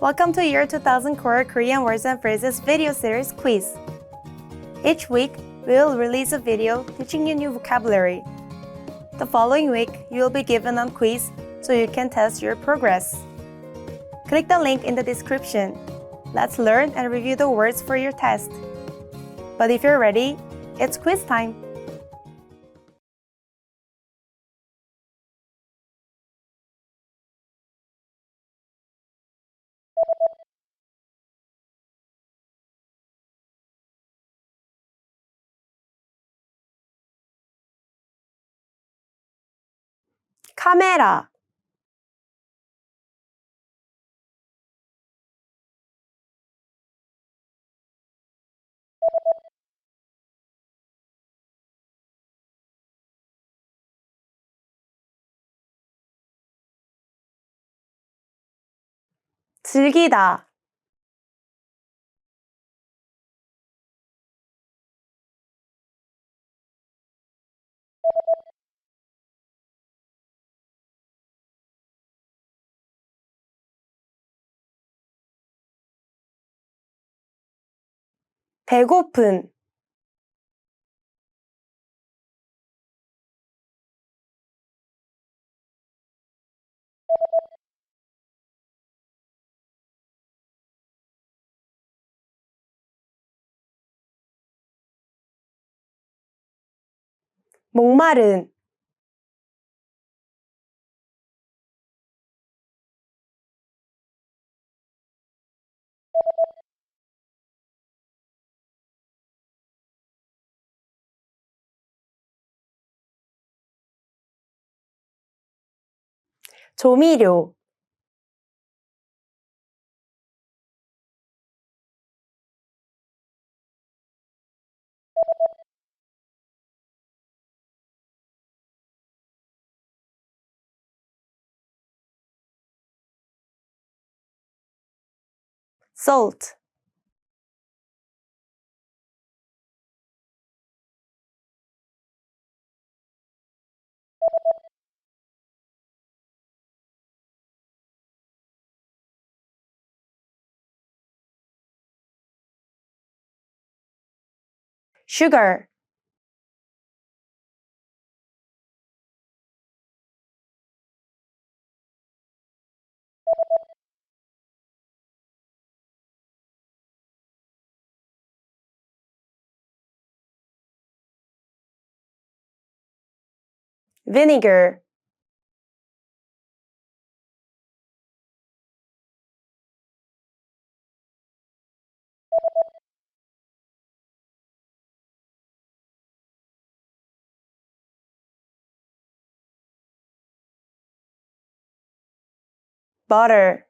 Welcome to Year 2000 Core Korean Words and Phrases video series quiz. Each week, we will release a video teaching you new vocabulary. The following week, you will be given a quiz so you can test your progress. Click the link in the description. Let's learn and review the words for your test. But if you're ready, it's quiz time! 카메라 즐기다 배고픈 목마른 조미료 salt sugar vinegar butter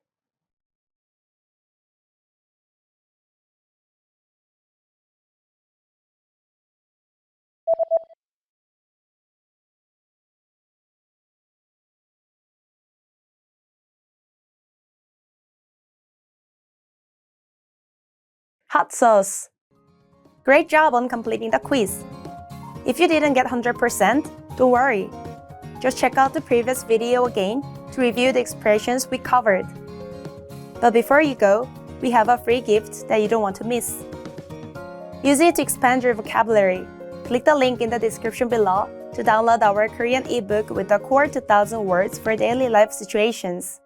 hot sauce. Great job on completing the quiz. If you didn't get 100%, don't worry. Just check out the previous video again to review the expressions we covered. But before you go, we have a free gift that you don't want to miss. Use it to expand your vocabulary. Click the link in the description below to download our Korean ebook with the core 2000 words for daily life situations.